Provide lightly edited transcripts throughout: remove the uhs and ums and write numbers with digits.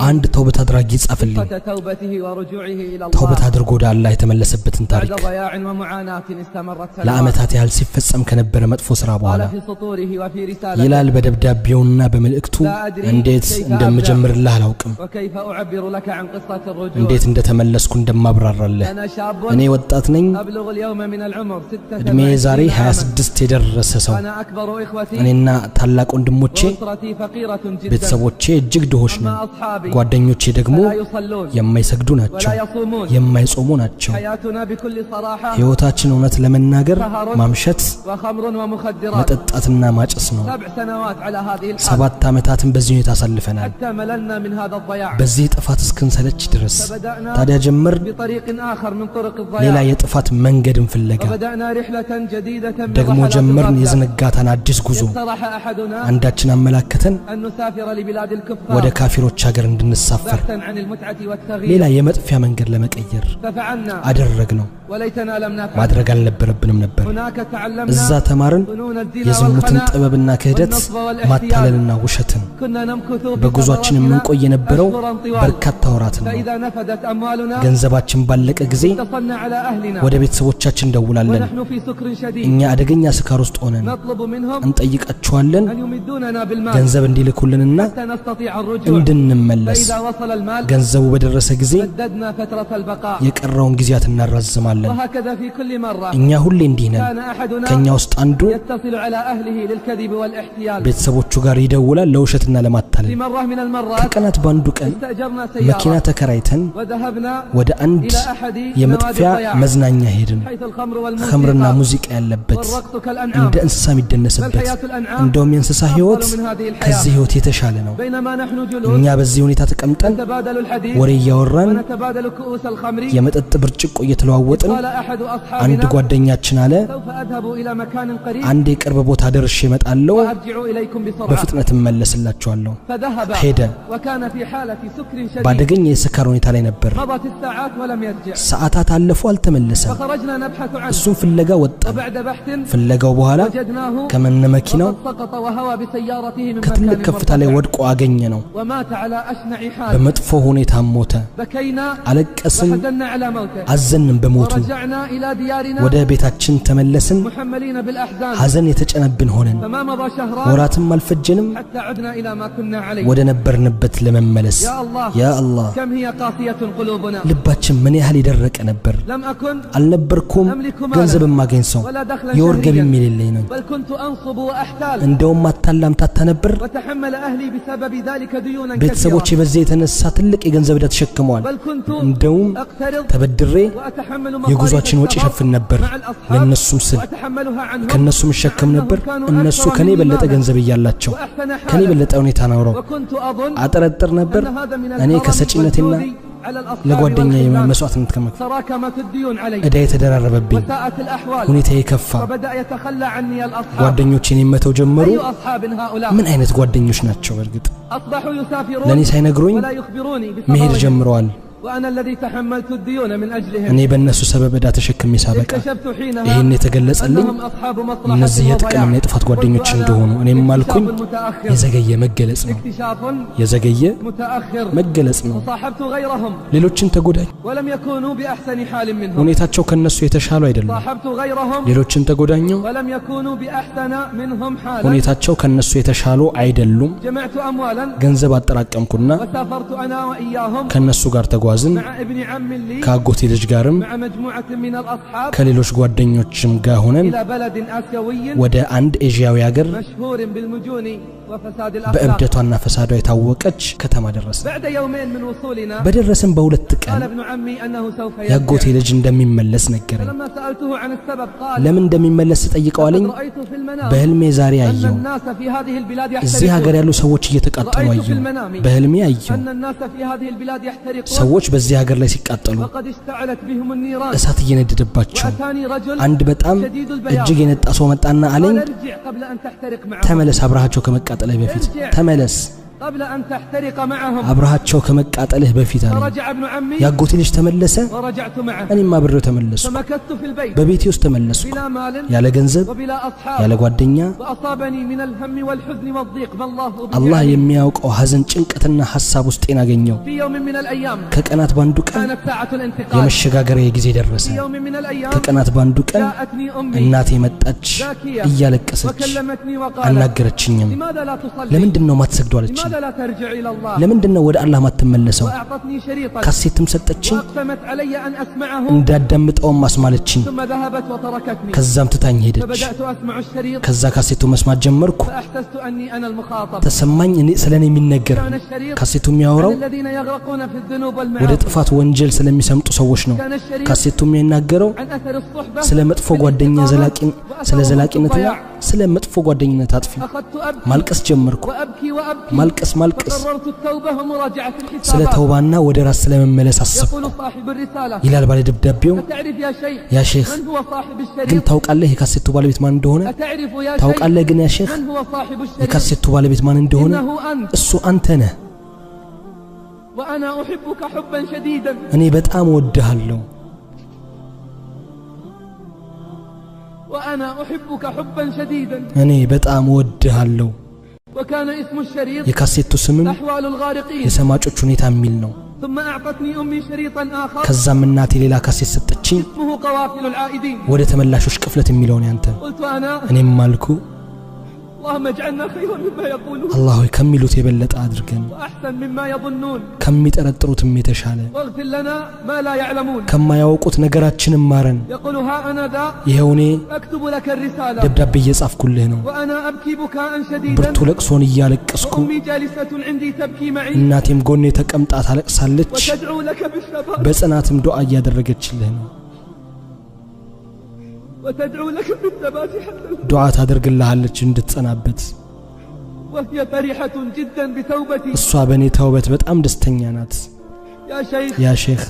አንድ ተውበት አድራጊ ጻፈልኝ ተውበት አድርጎ ወደ አላህ የተመለሰበትን ታሪክ ለዓመታት ያህል ሲፈጸም ከነበረ መጥፎ ስራ በኋላ ይላል በደብዳቤውና በመልእክቱ እንዴት እንደምጀምርልህ አላውቅም እንዴት እንደተመለስኩ እንደማብራራለህ እኔ ወጣት ነኝ እድሜ ዛሬ 26 የደረሰ ሰው እኔና ታላቅ ወንድሞቼ ቤተሰቦቼ እጅግ ድሆች ነን ጓደኞቼ ደግሞ የማይሰግዱ ናቸው የማይጾሙ ናቸው ህይወታችን እውነት ለመናገር ማምሸት መጠጣትና ማጨስ ነው 7 ዓመታትን በዚህ ሁኔታ አሳልፈናል በዚህ ጥፋት እስክንሰለች ድረስ ታዲያ ጀመር ሌላ የጥፋት መንገድን ፍለጋ ደግሞ ጀመርን የዝንጋታን አዲስ ጉዞ አንዳችን አመላከተን ወደ ካፊሮች ሀገር እንድንሳፈር ሌላ የመጥፊያ መንገድ ለመቀየር አደረግነው ማድረግ አልነበረብንም ነበር እዛ ተማርን የዝሙትን ጥበብና ክህደት ማታለልና ውሸትን በጉዟችን የምንቆይ የነበረው በርካታ ወራት ነው ገንዘባችን ባለቀ ጊዜ ወደ ቤተሰቦቻችን እንደውላለን እኛ አደገኛ ስካር ውስጥ ሆነን እንጠይቃቸዋለን ገንዘብ እንዲልኩልንና እንድንመለስ ገንዘቡ በደረሰ ጊዜ የቀረውን ጊዜያት እናራዝማለን እኛ ሁሌ እንዲህ ነን ከኛ ውስጥ አንዱ ቤተሰቦቹ ጋር ይደውላል ለውሸትና ለማታለል ከቀናት ባንዱ ቀን መኪና ተከራይተን ወደ አንድ የመጥፊያ መዝናኛ ሄድን ኸምርና ሙዚቃ ያለበት እንደ እንስሳ የሚደነስበት እንደውም የእንስሳ ህይወት ከዚህ ህይወት የተሻለ ነው እኛ በዚህ ሁኔታ ተቀምጠን ወሬ ያወራን የመጠጥ ብርጭቆ እየተለዋወጥን አንድ ጓደኛችን አለ አንድ የቅርብ ቦታ ደርሼ እመጣለሁ በፍጥነት እመለስላችኋለሁ ሄደ ባደገኛ የስካር ሁኔታ ላይ ነበር ሰዓታት አለፉ አልተመለሰም እሱን ፍለጋ ወጣ ፍለጋው በኋላ ከመነ መኪናው ከትልቅ ከፍታ ላይ ወድቆ አገኘ ነው በመጥፎ ሁኔታ ሞተ አለቀስን አዘንን በሞቱ ወደ ቤታችን ተመለስን ሐዘን የተጨነብን ሆነን ወራትም አልፈጀንም ወደ ነበርንበት ለመመለስ ያ አላህ ልባችን ምን ያህል ይደረቀ ነበር አልነበርኩም ገንዘብ ማገኝ ሰው የወር ገቢ የሌለኝ ነው እንደውም አታላም ታታ ነበር ቤተሰቦቼ በዚህ የተነሳ ትልቅ የገንዘብ ዕዳ ተሸክመዋል እንደውም ተበድሬ የጉዟችን ወጪ ሸፍን ነበር ለነሱም ስል ከነሱም ሸከም ነበር እነሱ ከኔ በለጠ ገንዘብ ይያላቸው ከኔ በለጠ ሁኔታ ነው አጠረጥር ነበር እኔ ከሰጪነቴና ለጓደኛ የመስዋዕትነት ከመክፈል እዳ የተደራረበብኝ ሁኔታ የከፋ ጓደኞቼን የመተው ጀመሩ ምን አይነት ጓደኞች ናቸው በርግጥ ለኔ ሳይነግሩኝ መሄድ ጀምረዋል وأنا الذي تحملت الديون من أجلهم እኔ በእነሱ ሰበብ ዕዳ ተሸክሜ ሳበቃ ይሄን የተገለጸልኝ እነዚህ የጥቅምና የጥፋት ጓደኞች እንደሆኑ እኔም ማልኩኝ የዘገየ መገለጽ ነው የዘገየ መገለጽ ነው ሌሎችን ተጎዳኝ ولم يكونوا بأحسن حال منهم ሁኔታቸው ከነሱ የተሻሉ አይደለም ሌሎችን ተጎዳኘው ولم يكونوا بأحسن منهم حالا ሁኔታቸው ከነሱ የተሻሉ አይደሉም جمعت أموالا ገንዘብ አጠራቀምኩና وسافرت أنا وإياهم ከነሱ ጋር ተጓዝን ከአጎቴ ልጅ ጋርም ከሌሎች ጓደኞችም ጋር ሆነን ወደ አንድ ኤዥያዊ ሀገር በእብደቷና ፈሳዷ የታወቀች ከተማ ደረስን በደረስን በሁለት ቀን ያጎቴ ልጅ እንደሚመለስ ነገረኝ ለምን እንደሚመለስ ጠይቀዋለኝ በህልሜ ዛሬ አየው እዚህ ሀገር ያሉ ሰዎች እየተቃጠሉ አየው በህልሜ አየው ሰዎች በዚህ ሀገር ላይ ሲቃጠሉ እሳት እየነደደባቸው አንድ በጣም እጅግ የነጣ ሰው መጣና አለኝ ተመለስ አብራቸው ከመቃጠል በፊት ተመለስ قبل أن تحترق معهم አብራቸው ከመቃጠልህ በፊት አለ فرجع ابن عمي ያጎቴ ልጅ ተመለሰ ورجعت معه እኔም አብሬው ተመለስኩ فمكثت في البيت በቤቴ ውስጥ ተመለስኩ بلا مال ያለ ገንዘብ وبلا أصحاب ያለ ጓደኛ وأصابني من الهم والحزن والضيق ما الله አላህ بجعله የሚያውቀው ሐዘን ጭንቀትና ሐሳብ ውስጤን አገኘው في يوم من الأيام ከቀናት ባንዱ ቀን كانت ساعة الانتقال የመሸጋገሪያ ጊዜ ደረሰ في يوم من الأيام ከቀናት ባንዱ ቀን جاءتني أمي እናቴ መጣች زاكية እያለቀሰች وكلمتني وقالت አናገረችኝም لماذا لا تصلي ለምንድነው ማትሰግዱ አለችኝ لماذا لا ترجع إلى الله ለምንድነው ወደ አላህ ማትመለሰው وأعطتني شريطا ካሴትም ሰጠችኝ وأقسمت علي أن أسمعه እንዳዳምጠውም ማስማለችኝ ثم ذهبت وتركتني ከዛም ትታኝ ሄደች فبدأت أسمع الشريط ከዛ ካሴቱ መስማት ጀመርኩ فأحسست أني أنا المخاطب ተሰማኝ እኔ ስለኔ የሚነገር كان الشريط ካሴቱ የሚያወራው عن الذين يغرقون في الذنوب ወደ والمعاصي ጥፋት ወንጀል ስለሚሰምጡ ሰዎች ነው كان الشريط ካሴቱ የሚናገረው عن أثر الصحبة ስለ መጥፎ ጓደኛ ስለ ዘላቂነትና ስለ መጥፎ ጓደኝነት አጥፊ أخذت أبكي ማልቀስ ጀመርኩ وأبكي وأبكي ማልቀስ فقررت التوبة ومراجعة ስለ الحسابات ተውባና ወደ ራስ ስለመመለስ አሰብኩ يقول صاحب الرسالة ይላል ባለ ደብዳቤው أتعرف يا شيخ ያ ሼኽ من هو صاحب ግን الشريط ታውቃለህ የካሴቱ ባለቤት ማን እንደሆነ أتعرف يا شيخ ታውቃለህ ግን ያ ሼኽ من هو صاحب الشريط የካሴቱ ባለቤት ማን እንደሆነ إنه أنت እሱ አንተ ነህ وأنا أحبك حبا شديدا እኔ በጣም እወድሃለሁ وأنا أحبك حبا شديدا እኔ በጣም እወድሃለሁ وكان اسم الشريط የካሴቱ ስምም أحوال الغارقين የሰማጮች ሁኔታ የሚል ነው ثم أعطتني أمي شريطا آخر ከዛም እናቴ ሌላ ካሴት ሰጠችኝ اسمه قوافل العائدين ወደ ተመላሾች ቅፍለት የሚለውን ያንተ قلت أنا እኔም አልኩ اللهم اجعلنا خيرا مما يقولون አላህ ሆይ ከሚሉት የበለጠ አድርገን وأحسن مما يظنون ከሚጠረጥሩትም የተሻለ واغفر لنا ما لا يعلمون ከማያውቁት ነገራችንን ማረን يقول ها أنا ذا ይኸው እኔ أكتب لك الرسالة ደብዳቤ እየጻፍኩልህ ነው وأنا أبكي بكاء شديدا ብርቱ ለቅሶን እያለቀስኩ وأمي جالسة عندي تبكي معي እናቴም ጎኔ ተቀምጣ ታለቅሳለች وتدعو لك بالثبات በጽናትም ዱዓ እያደረገችልህ ነው وتدعو لك بالثبات حتى ዱዓ ታደርግልሃለች እንድትጸናበት وهي فرحة جدا بتوبتي እሷ በእኔ ተውበት በጣም ደስተኛ ናት يا شيخ ያ ሼኽ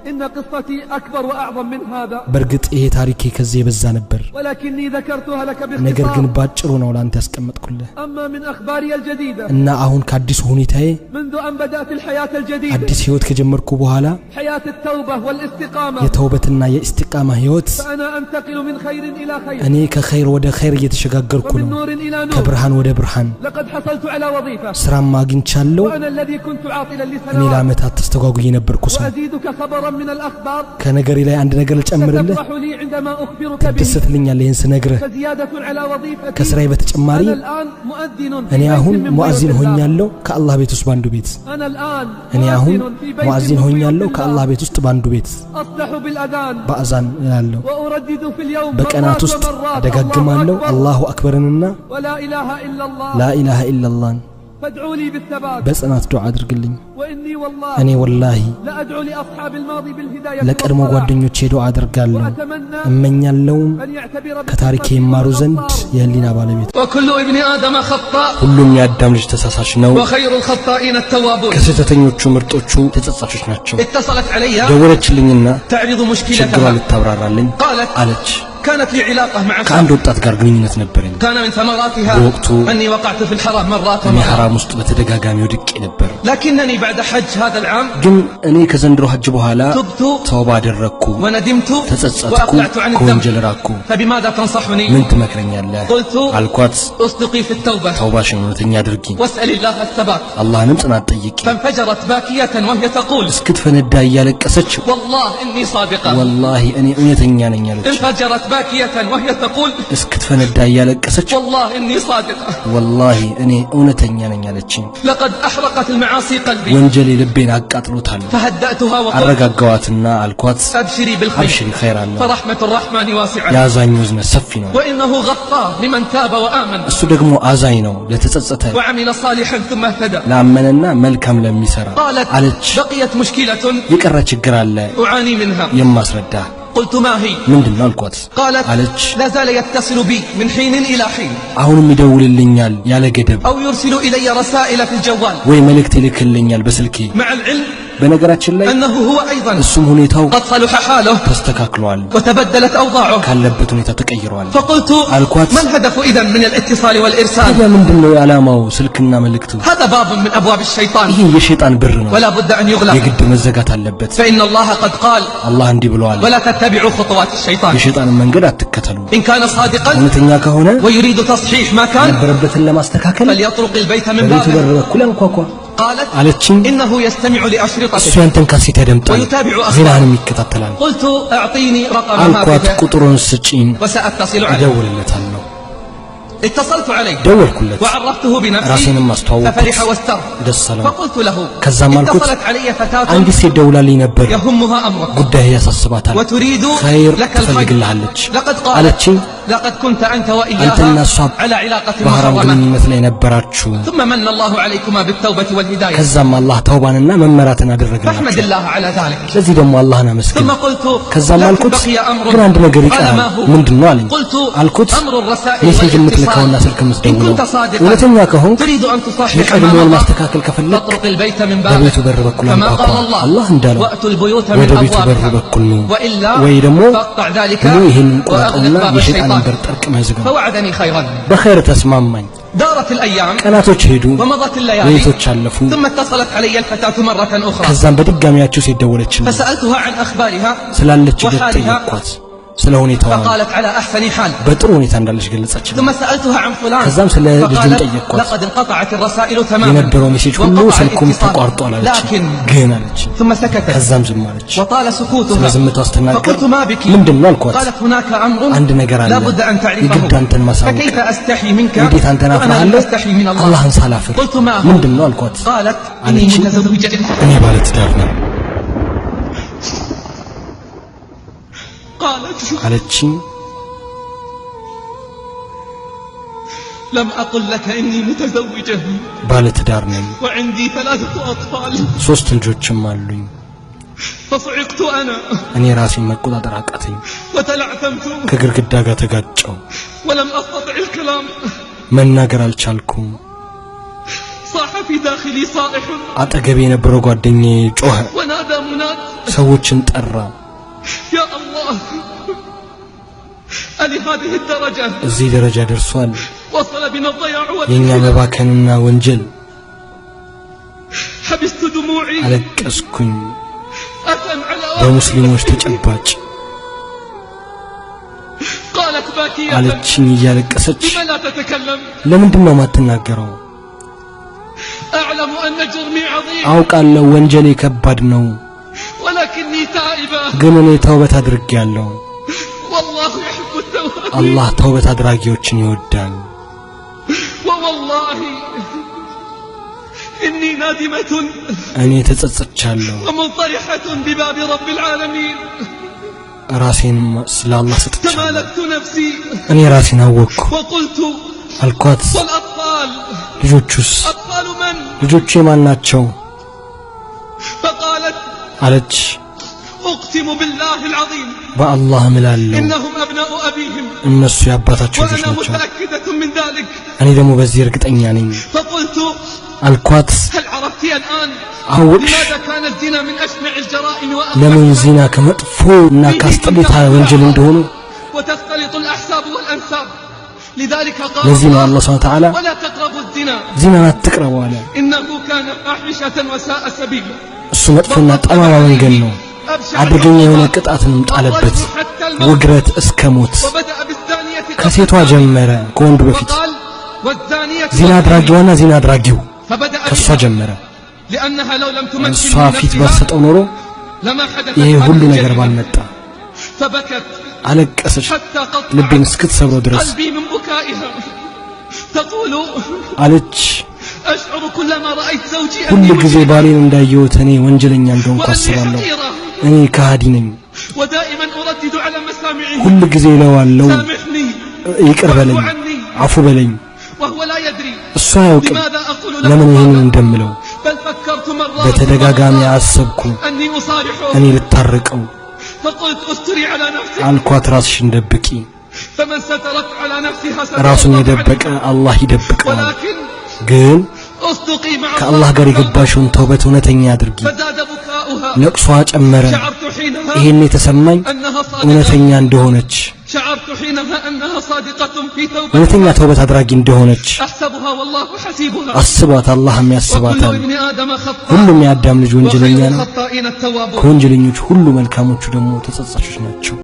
إن قصتي أكبر وأعظم من هذا በእርግጥ ይሄ ታሪኬ ከዚህ የበዛ ነበር ولكني ذكرتها لك ነገር ግን باختصار ባጭሩ ነው ላንተ ያስቀመጥኩልህ أما من أخباري الجديدة እና አሁን ከአዲሱ ሁኔታዬ منذ أن بدأت الحياة الجديدة አዲስ ህይወት ከጀመርኩ በኋላ حياة التوبة والاستقامة የተውበትና የኢስቲቃማ ህይወት فأنا أنتقل من خير إلى خير እኔ ከኸይር ወደ ኸይር እየተሸጋገርኩ ومن ነው نور إلى نور ከብርሃን ወደ ብርሃን لقد حصلت على وظيفة ስራም አግኝቻለሁ وأنا الذي كنت عاطلا እኔ لسنوات ለዓመታት ተስተጓጉዬ ነበርኩ ሰው وأزيدك خبرا من الأخبار ከነገሬ ላይ አንድ ነገር ልጨምርልህ ستفرح لي عندما أخبرك به ትደሰትልኛለህ ይህን ስነግርህ فزيادة على وظيفتي ከስራዬ በተጨማሪ أنا الآن مؤذن في እኔ بيت አሁን من ሙአዚን بيوت الله. ሆኛለሁ ከአላህ ቤት ውስጥ ባንዱ ቤት أنا الآن እኔ አሁን مؤذن في بيت ሙአዚን من بيوت ሆኛለሁ الله. ከአላህ ቤት ውስጥ ባንዱ ቤት أصلح بالأذان በአዛን እላለሁ وأردد في اليوم በቀናት مرات ውስጥ ومرات አደጋግማለሁ الله أكبر አላሁ አክበርንና ولا إله إلا الله ላኢላሃ ኢላላህን فادعوا لي بالثبات በጽናት ዱዓ አድርግልኝ وإني والله እኔ ወላሂ لأدعو لأصحاب الماضي بالهداية ለቀድሞ والصلاح. ጓደኞቼ ዱዓ አድርጋለሁ وأتمنى እመኛለሁም أن يعتبر ከታሪኬ بقصتي ይማሩ ዘንድ والأخطار. የህሊና ባለቤት وكل ابن آدم خطاء ሁሉም የአዳም ልጅ ተሳሳች ነው وخير الخطائين التوابون ከስህተተኞቹ ምርጦቹ ተጸጻቾች ናቸው اتصلت علي ደወለችልኝና تعرض ችግሯን مشكلتها ልታብራራልኝ قالت አለች كانت لي علاقة مع ከአንድ شاب ወጣት ጋር ግንኙነት ነበረኝ كان من ثمراتها بوقته أني وقعت في الحرام مرات እኔ ومرات ሐራም ውስጥ በተደጋጋሚ ወድቄ ነበር لكنني بعد حج هذا العام ግን እኔ ከዘንድሮ ሐጅ በኋላ تبت ተውባ አደረግኩ وندمت ተጸጸትኩ وأقلعت عن الذنب ከወንጀል ራኩ فبماذا تنصحني ምን ትመክረኛለህ قلت አልኳት اصدقي في التوبة ተውባሽን እውነተኛ አድርጊ واسأل الله الثبات አላህንም ጽናት ጠይቂ فانفجرت باكية وهي تقول እስክትፈነዳ እያለቀሰች والله إني صادقة ወላሂ እኔ እውነተኛ ነኝ አለች انفجرت باكية وهي تقول እስክትፈነዳ እያለቀሰች والله إني صادقة ወላሂ እኔ እውነተኛ ነኝ አለችኝ لقد أحرقت المعاصي قلبي ወንጀሌ ልቤን አቃጥሎታል فهدأتها وقلت አረጋጋዋትና አልኳት أبشري بالخير አብሽሪ ኸይር አለ فرحمة الرحمن واسعة የአዛኙ እዝነት ሰፊ ነው وإنه غفار لمن تاب وآمن እሱ ደግሞ አዛኝ ነው ለተጸጸተ وعمل صالحا ثم اهتدى ላመነና መልካም ለሚሰራ قالت አለች بقيت مشكلة የቀረ ችግር አለ أعاني منها የማስረዳ قلت ما هي ምንድነው አልኳት قالت አለች لا زال يتصل بي من حين إلى حين አሁንም ይደውልልኛል ያለ ገደብ أو يرسل إلي رسائل في الجوال ወይ መልእክት ይልክልኛል በስልኬ مع العلم በነገራችን ላይ أنه هو أيضا እሱም ሁኔታው قد صلح حاله ተስተካክሏል وتبدلت أوضاعه ካለበት ሁኔታ ተቀይሯል فقلت ما الهدف إذن من الاتصال والإرسال ታዲያ ምንድነው ዓላማው ስልክና መልእክቱ هذا باب من أبواب الشيطان ይሄ የሸይጣን በር ነው ولا بد أن يغلق የግድ መዘጋት አለበት فإن الله قد قال አላህ እንዲህ ብሏል ولا تتبعوا خطوات الشيطان የሸይጣን መንገድ አትከተሉ إن كان صادقا እውነተኛ ከሆነ ويريد تصحيح ما كان ነበረበትን ለማስተካከል فليطرق البيت من በቤቱ በር بابه በኩል አንኳኳ قالت አለችኝ إنه يستمع እሱ لأشرطته ያንተን ካሴት ያደምጣል ويتابع ዜናህንም أخباره ይከታተላል قلت أعطيني رقم አልኳት هاتفه ቁጥሩን ስጪኝ وسأتصل عليه እደውልለታለሁ اتصلت عليه ደወልኩለት وعرفته بنفسي ራሴንም አስተዋወቅኩት ففرح واستر ደስ አለው فقلت له ከዛም አልኩት اتصلت علي فتاة አንዲት ሴት ደውላልኝ ነበር يهمها أمرك ጉዳይ ያሳስባታል وتريد خير لك الخير ትፈልግልሃለች لقد قالت አለችኝ لقد كنت أنت አንተና وإياها እሷ على علاقة በሐራም محرمة ግንኙነት ላይ ነበራችሁ ثم من الله عليكما بالتوبة والهداية ከዛም አላህ ተውባንና መመራትን فاحمد አደረገላችሁ الله على ذلك ስለዚህ ደግሞ አላህን አመስግን ثم قلت ከዛም لكن አልኩት بقي أمر ግን አንድ ነገር قال ይቀራል ما هو ምንድነው አለኝ قلت አልኩት أمر الرسائل ሜሴጅ የምትልከውና والاتصال ስልክ إن የምትደውለው كنت صادقا እውነተኛ ከሆንክ تريد أن تصحح ما የቀድሞውን مضى ማስተካከል ከፈለክ فاطرق البيت من በቤቱ بابه በር በኩል كما አንኳኳ قال الله አላህ እንዳለው وأتوا البيوت من ወደ ቤቱ በር أبوابها በኩል ነው وإلا ወይ ደግሞ فاقطع ذلك ደግሞ ይሄንን وأغلق ቁረጠውና باب የሸይጣንን الشيطان በር ጠርቅመህ ዝጋው فوعدني خيرا በኸይር ተስማማኝ دارت الأيام ቀናቶች ሄዱ ومضت الليالي ሌሊቶች አለፉ ثم اتصلت علي الفتاة مرة أخرى ከዛም በድጋሚያቸው ሴት ደወለችልኝ فسألتها عن أخبارها ስላለችበት ጠየቅኳት ስለ ሁኔታዋ فقالت على أحسن حال በጥሩ ሁኔታ እንዳለች ገለጸችልኝ ثم سألتها عن فلان ከዛም ስለ ልጁን فقالت ጠየቅኳት لقد انقطعت الرسائل تماما የነበረው ሜሴጅ ሁሉ وانقطع ስልኩም الاتصال. ተቋርጧል አለች لكن ግን አለች ثم سكتت ከዛም ዝም አለች وطال سكوتها ስለዝምታው ስትናገር فقلت ما بك ምንድነው አልኳት قالت هناك أمر አንድ ነገር አለ لا بد أن تعرفه የግድ አንተን ማሳወቅ فكيف أستحي منك እንዴት አንተን وأنا አፍራለሁ لا أستحي من الله አላህን ሳላፍር قلت ما هو ምንድነው አልኳት قالت إني አለችኝ متزوجة እኔ ባለትዳር ነኝ قالت አለችኝ لم أقل لك إني متزوجة ባለትዳር ነኝ وعندي 3 أطفال ሶስት ልጆችም አሉኝ فصعقت أنا እኔ ራሴን መቆጣጠር አቃተኝ وتلعثمت ከግድግዳ ጋር ተጋጨው ولم أستطع الكلام መናገር አልቻልኩም صاح في داخلي صائح አጠገቤ የነበረው ጓደኛዬ ጮኸ ونادى مناد ሰዎችን ጠራ يا الله ألهذه الدرجة እዚህ ደረጃ ደርሷል وصل بنا الضياع የኛ والإثم መባከንና ወንጀል حبست دموعي አለቀስኩኝ أثم على በሙስሊሞች ተጨባጭ قالت باكية አለችኝ እያለቀሰች لما لا تتكلم ለምንድን ነው የማትናገረው أعلم أن جرمي عظيم አውቃለሁ ወንጀሌ ከባድ ነው ولكني تائبة ግን እኔ ተውበት አድርጌያለሁ والله يحب التوابين አላህ ተውበት አድራጊዎችን ይወዳል ووالله إني نادمة እኔ ተጸጽቻለሁ ومنطرحة بباب رب العالمين ራሴን ስለ አላህ ሰጥቻለሁ تمالكت نفسي እኔ ራሴን አወቅኩ وقلت አልኳት والأطفال ልጆቹስ أطفال من ልጆቹ የማን ናቸው فقالت አለች أقسم بالله العظيم በአላህ እምላለሁ إنهم أبناء أبيهم እነሱ የአባታቸው ልጆች وأنا ናቸው متأكدة من ذلك እኔ ደግሞ በዚህ እርግጠኛ ነኝ فقلت አልኳት هل عرفت الآن አወቅሽ لماذا كان الزنا من أشنع الجرائم ለምን وأخبثها ዚና ከመጥፎ እና ካስጠሊታ ወንጀል እንደሆኑ وتختلط الأحساب والأنساب لذلك قال ለዚህ ነው الله አላህ Subhanahu Wa Ta'ala ولا تقربوا الزنا ዚናን አትቅረቡ አለ إنه كان فاحشة وساء سبيلا እሱ መጥፎና ጠማማ መንገድ ነው አደገኛ የሆነ ቅጣትንም ጣለበት ውግረት እስከ ሞት وبدأ بالزانية ከሴቷ ጀመረ ከወንዱ በፊት وقال والزانية ዚና አድራጊዋና ዚና አድራጊው فبدأ ከሷ بها ጀመረ لأنها لو لم تمكن እሷ من ፊት نفسها ባሰጠው ኖሮ لما حدث ይሄ ሁሉ هذه ነገር الجريمة. ባልመጣ فبكت አለቀሰች حتى ልቤን قطعت እስክትሰብረው ድረስ قلبي من بكائها تقول አለች أشعر كلما رأيت زوجي ሁሉ أني ጊዜ مجرمة ባሌን እንዳየሁት እኔ ወንጀለኛ እንደሆንኩ وأني አስባለሁ حقيرة እኔ ከሃዲ ነኝ ودائما أردد على مسامعه ሁሉ ጊዜ እለዋለሁ سامحني ይቅር በለኝ واعف عني አፉ በለኝ وهو لا يدري እሱ አያውቅም لماذا أقول ለምን له ይህንን هذا እንደምለው بل فكرت مرات በተደጋጋሚ አሰብኩ أني أصارحه እኔ ልታረቀው فقلت استري على نفسك አልኳት ራስሽን ደብቂ فمن سترت على نفسها ራሱን ستر የደበቀ عليها. አላህ ይደብቀዋል ولكن ግን اصدقي مع ከአላህ ጋር الله የገባሽውን ተውበት እውነተኛ አድርጊ فزاد بكاؤها بكاؤها ለቅሷ ጨመረ شعرت حينها ይሄን የተሰማኝ أنها እውነተኛ صادقة እንደሆነች شعرت حينها أنها صادقة في توبتها እውነተኛ ተውበት አድራጊ እንደሆነች أحسبها والله حسيبها አስባት አላህም وكل ያስባታል ابن آدم خطاء ሁሉም የአዳም ልጅ ወንጀለኛ وخير ነው الخطائين التوابون ከወንጀለኞች ሁሉ መልካሞቹ ደግሞ ተጸጻቾች ናቸው